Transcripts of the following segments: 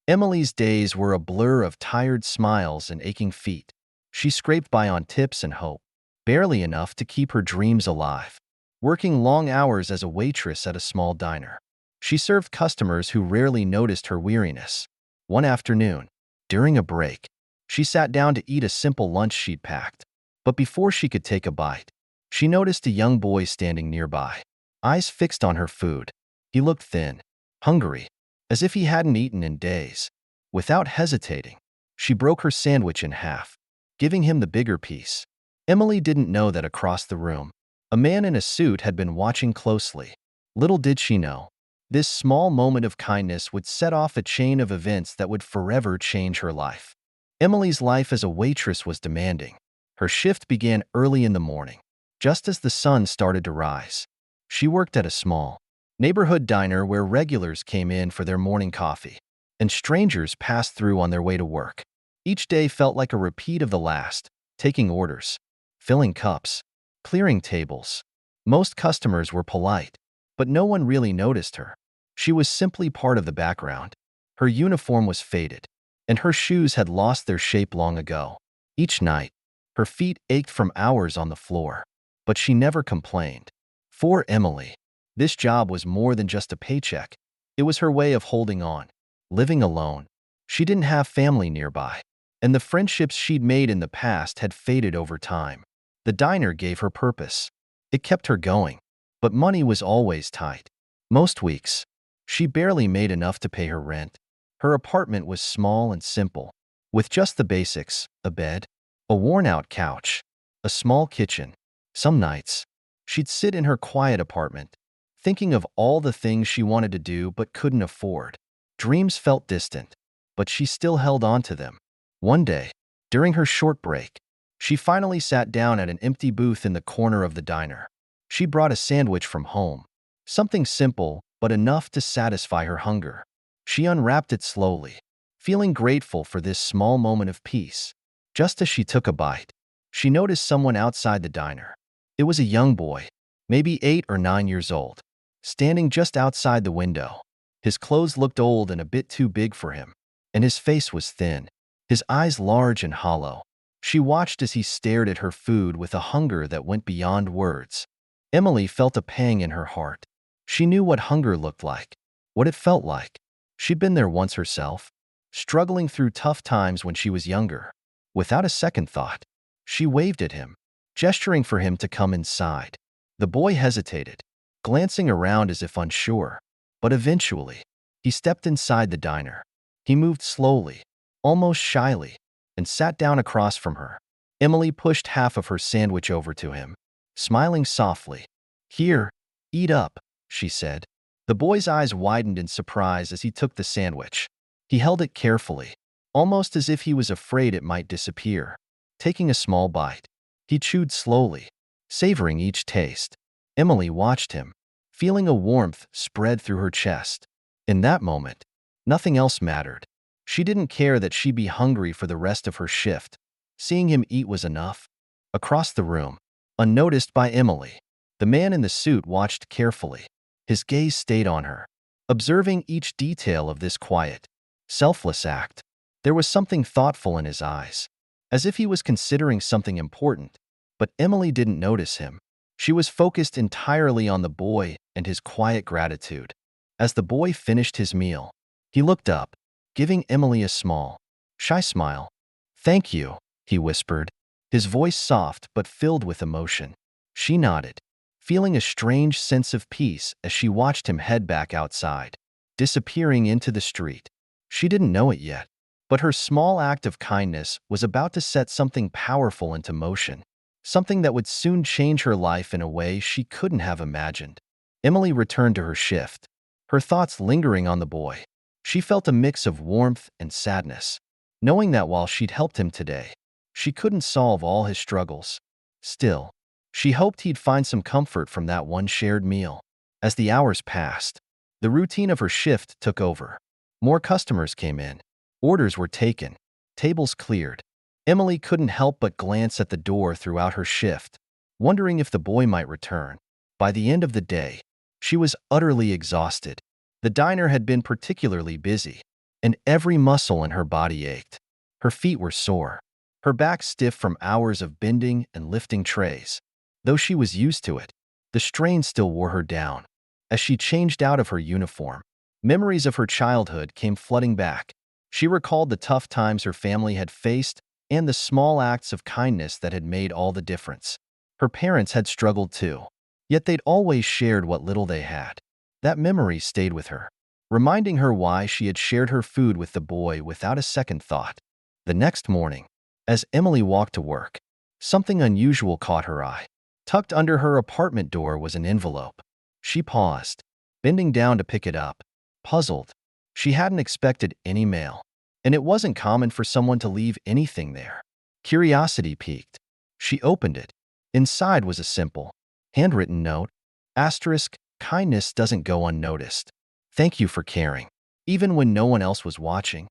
Emily's days were a blur of tired smiles and aching feet. She scraped by on tips and hope, barely enough to keep her dreams alive. Working long hours as a waitress at a small diner, she served customers who rarely noticed her weariness. One afternoon, during a break, she sat down to eat a simple lunch she'd packed. But before she could take a bite, she noticed a young boy standing nearby, eyes fixed on her food. He looked thin, hungry, as if he hadn't eaten in days. Without hesitating, she broke her sandwich in half, giving him the bigger piece. Emily didn't know that across the room, a man in a suit had been watching closely. Little did she know, this small moment of kindness would set off a chain of events that would forever change her life. Emily's life as a waitress was demanding. Her shift began early in the morning, just as the sun started to rise. She worked at a small neighborhood diner where regulars came in for their morning coffee, and strangers passed through on their way to work. Each day felt like a repeat of the last, taking orders, filling cups, clearing tables. Most customers were polite, but no one really noticed her. She was simply part of the background. Her uniform was faded, and her shoes had lost their shape long ago. Each night, her feet ached from hours on the floor, but she never complained. For Emily, this job was more than just a paycheck. It was her way of holding on, living alone. She didn't have family nearby, and the friendships she'd made in the past had faded over time. The diner gave her purpose. It kept her going, but money was always tight. Most weeks, she barely made enough to pay her rent. Her apartment was small and simple, with just the basics: a bed, a worn-out couch, a small kitchen. Some nights, she'd sit in her quiet apartment, thinking of all the things she wanted to do but couldn't afford. Dreams felt distant, but she still held on to them. One day, during her short break, she finally sat down at an empty booth in the corner of the diner. She brought a sandwich from home, something simple but enough to satisfy her hunger. She unwrapped it slowly, feeling grateful for this small moment of peace. Just as she took a bite, she noticed someone outside the diner. It was a young boy, maybe 8 or 9 years old, standing just outside the window. His clothes looked old and a bit too big for him, and his face was thin, his eyes large and hollow. She watched as he stared at her food with a hunger that went beyond words. Emily felt a pang in her heart. She knew what hunger looked like, what it felt like. She'd been there once herself, struggling through tough times when she was younger. Without a second thought, she waved at him, gesturing for him to come inside. The boy hesitated, glancing around as if unsure, but eventually, he stepped inside the diner. He moved slowly, almost shyly, and sat down across from her. Emily pushed half of her sandwich over to him, smiling softly. "Here, eat up," she said. The boy's eyes widened in surprise as he took the sandwich. He held it carefully, almost as if he was afraid it might disappear. Taking a small bite, he chewed slowly, savoring each taste. Emily watched him, feeling a warmth spread through her chest. In that moment, nothing else mattered. She didn't care that she'd be hungry for the rest of her shift. Seeing him eat was enough. Across the room, unnoticed by Emily, the man in the suit watched carefully. His gaze stayed on her, observing each detail of this quiet, selfless act. There was something thoughtful in his eyes, as if he was considering something important. But Emily didn't notice him. She was focused entirely on the boy and his quiet gratitude. As the boy finished his meal, he looked up, giving Emily a small, shy smile. "Thank you," he whispered, his voice soft but filled with emotion. She nodded, feeling a strange sense of peace as she watched him head back outside, disappearing into the street. She didn't know it yet, but her small act of kindness was about to set something powerful into motion, something that would soon change her life in a way she couldn't have imagined. Emily returned to her shift, her thoughts lingering on the boy. She felt a mix of warmth and sadness, knowing that while she'd helped him today, she couldn't solve all his struggles. Still, she hoped he'd find some comfort from that one shared meal. As the hours passed, the routine of her shift took over. More customers came in, orders were taken, tables cleared. Emily couldn't help but glance at the door throughout her shift, wondering if the boy might return. By the end of the day, she was utterly exhausted. The diner had been particularly busy, and every muscle in her body ached. Her feet were sore, her back stiff from hours of bending and lifting trays. Though she was used to it, the strain still wore her down. As she changed out of her uniform, memories of her childhood came flooding back. She recalled the tough times her family had faced and the small acts of kindness that had made all the difference. Her parents had struggled too, yet they'd always shared what little they had. That memory stayed with her, reminding her why she had shared her food with the boy without a second thought. The next morning, as Emily walked to work, something unusual caught her eye. Tucked under her apartment door was an envelope. She paused, bending down to pick it up, puzzled. She hadn't expected any mail, and it wasn't common for someone to leave anything there. Curiosity piqued. She opened it. Inside was a simple, handwritten note. Asterisk, kindness doesn't go unnoticed. Thank you for caring, even when no one else was watching.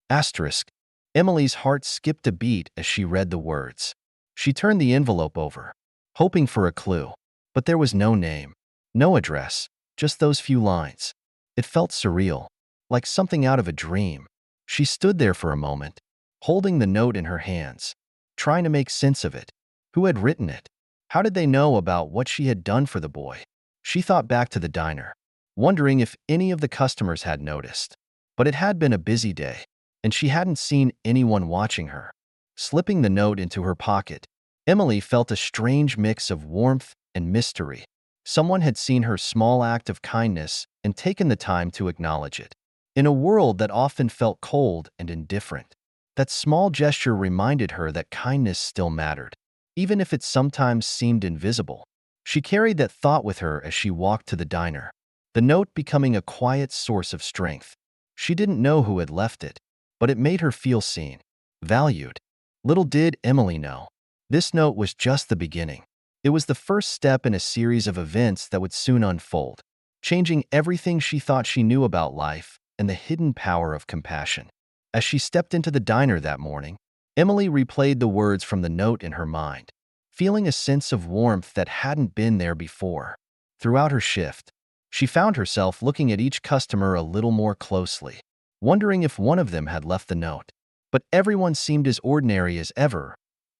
Asterisk. Emily's heart skipped a beat as she read the words. She turned the envelope over, hoping for a clue, but there was no name, no address, just those few lines. It felt surreal, like something out of a dream. She stood there for a moment, holding the note in her hands, trying to make sense of it. Who had written it? How did they know about what she had done for the boy? She thought back to the diner, wondering if any of the customers had noticed. But it had been a busy day, and she hadn't seen anyone watching her. Slipping the note into her pocket, Emily felt a strange mix of warmth and mystery. Someone had seen her small act of kindness and taken the time to acknowledge it. In a world that often felt cold and indifferent, that small gesture reminded her that kindness still mattered, even if it sometimes seemed invisible. She carried that thought with her as she walked to the diner, the note becoming a quiet source of strength. She didn't know who had left it, but it made her feel seen, valued. Little did Emily know, this note was just the beginning. It was the first step in a series of events that would soon unfold, changing everything she thought she knew about life and the hidden power of compassion. As she stepped into the diner that morning, Emily replayed the words from the note in her mind, feeling a sense of warmth that hadn't been there before. Throughout her shift, she found herself looking at each customer a little more closely, wondering if one of them had left the note. But everyone seemed as ordinary as ever,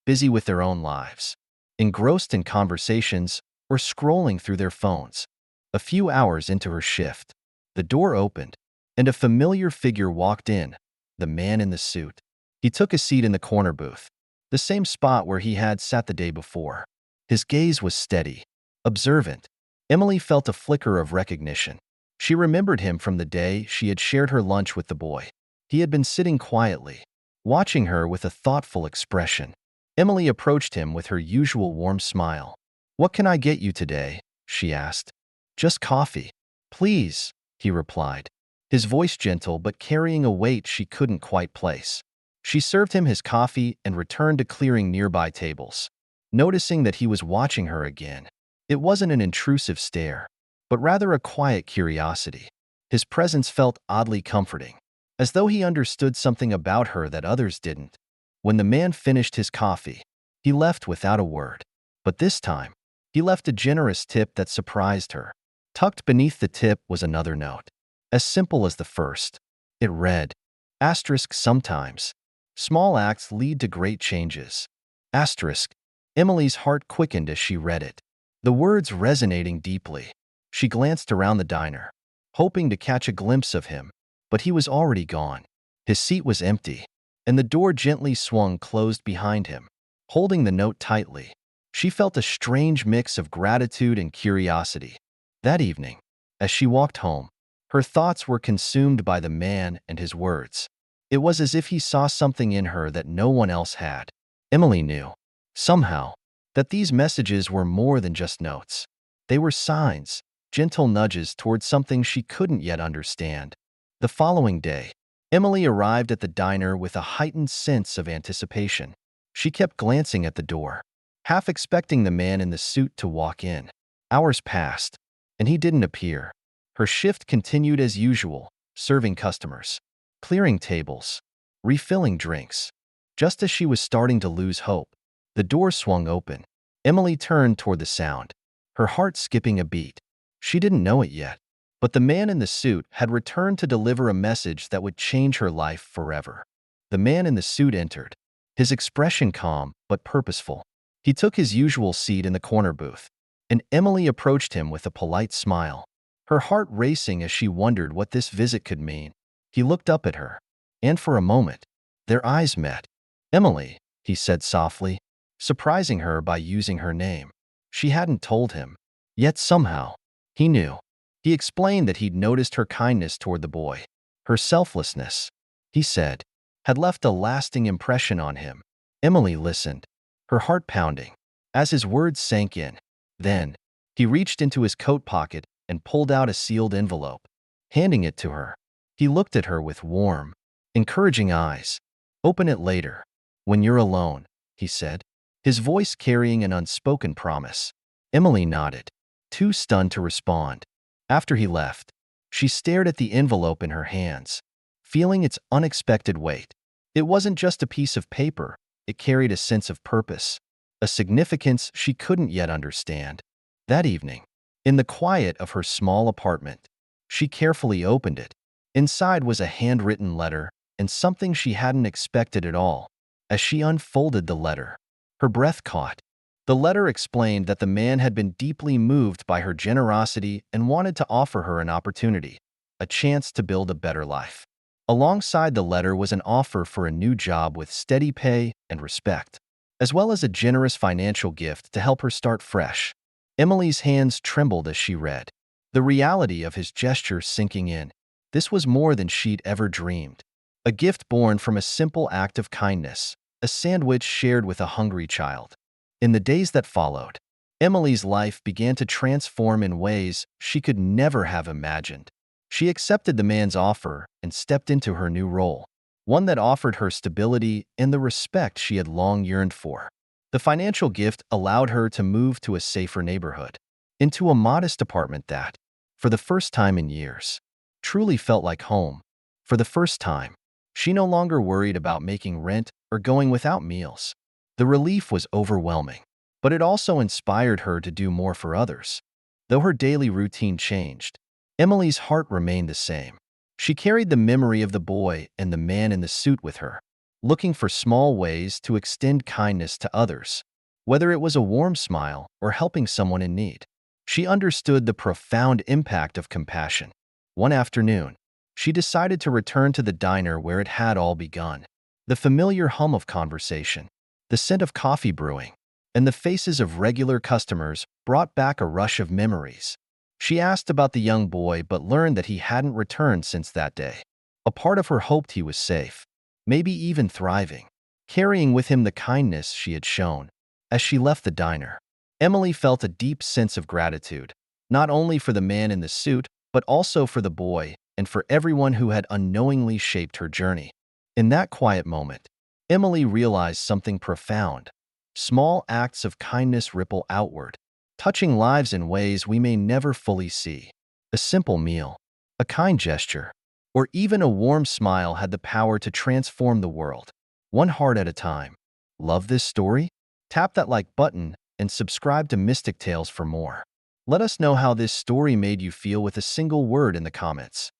busy with their own lives, engrossed in conversations or scrolling through their phones. A few hours into her shift, the door opened, and a familiar figure walked in, the man in the suit. He took a seat in the corner booth, the same spot where he had sat the day before. His gaze was steady, observant. Emily felt a flicker of recognition. She remembered him from the day she had shared her lunch with the boy. He had been sitting quietly, watching her with a thoughtful expression. Emily approached him with her usual warm smile. "What can I get you today?" she asked. "Just coffee, please," he replied, his voice gentle but carrying a weight she couldn't quite place. She served him his coffee and returned to clearing nearby tables. Noticing that he was watching her again, it wasn't an intrusive stare, but rather a quiet curiosity. His presence felt oddly comforting, as though he understood something about her that others didn't. When the man finished his coffee, he left without a word. But this time, he left a generous tip that surprised her. Tucked beneath the tip was another note, as simple as the first. It read, asterisk sometimes. Small acts lead to great changes. Asterisk. Emily's heart quickened as she read it, the words resonating deeply. She glanced around the diner, hoping to catch a glimpse of him, but he was already gone. His seat was empty, and the door gently swung closed behind him. Holding the note tightly, she felt a strange mix of gratitude and curiosity. That evening, as she walked home, her thoughts were consumed by the man and his words. It was as if he saw something in her that no one else had. Emily knew, somehow, that these messages were more than just notes. They were signs, gentle nudges towards something she couldn't yet understand. The following day, Emily arrived at the diner with a heightened sense of anticipation. She kept glancing at the door, half expecting the man in the suit to walk in. Hours passed, and he didn't appear. Her shift continued as usual, serving customers, clearing tables, refilling drinks. Just as she was starting to lose hope, the door swung open. Emily turned toward the sound, her heart skipping a beat. She didn't know it yet, But the man in the suit had returned to deliver a message that would change her life forever. The man in the suit entered, his expression calm but purposeful. He took his usual seat in the corner booth, and Emily approached him with a polite smile, her heart racing as she wondered what this visit could mean. He looked up at her, and for a moment, their eyes met. "Emily," he said softly, surprising her by using her name. She hadn't told him, yet somehow, he knew. He explained that he'd noticed her kindness toward the boy. Her selflessness, he said, had left a lasting impression on him. Emily listened, her heart pounding, as his words sank in. Then, he reached into his coat pocket and pulled out a sealed envelope. Handing it to her, he looked at her with warm, encouraging eyes. "Open it later, when you're alone," he said, his voice carrying an unspoken promise. Emily nodded, too stunned to respond. After he left, she stared at the envelope in her hands, feeling its unexpected weight. It wasn't just a piece of paper, it carried a sense of purpose, a significance she couldn't yet understand. That evening, in the quiet of her small apartment, she carefully opened it. Inside was a handwritten letter and something she hadn't expected at all. As she unfolded the letter, her breath caught. The letter explained that the man had been deeply moved by her generosity and wanted to offer her an opportunity, a chance to build a better life. Alongside the letter was an offer for a new job with steady pay and respect, as well as a generous financial gift to help her start fresh. Emily's hands trembled as she read, the reality of his gesture sinking in. This was more than she'd ever dreamed. A gift born from a simple act of kindness, a sandwich shared with a hungry child. In the days that followed, Emily's life began to transform in ways she could never have imagined. She accepted the man's offer and stepped into her new role, one that offered her stability and the respect she had long yearned for. The financial gift allowed her to move to a safer neighborhood, into a modest apartment that, for the first time in years, truly felt like home. For the first time, she no longer worried about making rent or going without meals. The relief was overwhelming, but it also inspired her to do more for others. Though her daily routine changed, Emily's heart remained the same. She carried the memory of the boy and the man in the suit with her, looking for small ways to extend kindness to others, whether it was a warm smile or helping someone in need. She understood the profound impact of compassion. One afternoon, she decided to return to the diner where it had all begun. The familiar hum of conversation, the scent of coffee brewing, and the faces of regular customers brought back a rush of memories. She asked about the young boy but learned that he hadn't returned since that day. A part of her hoped he was safe, maybe even thriving, carrying with him the kindness she had shown. As she left the diner, Emily felt a deep sense of gratitude, not only for the man in the suit, but also for the boy and for everyone who had unknowingly shaped her journey. In that quiet moment, Emily realized something profound. Small acts of kindness ripple outward, touching lives in ways we may never fully see. A simple meal, a kind gesture, or even a warm smile had the power to transform the world, one heart at a time. Love this story? Tap that like button and subscribe to Mystic Tales for more. Let us know how this story made you feel with a single word in the comments.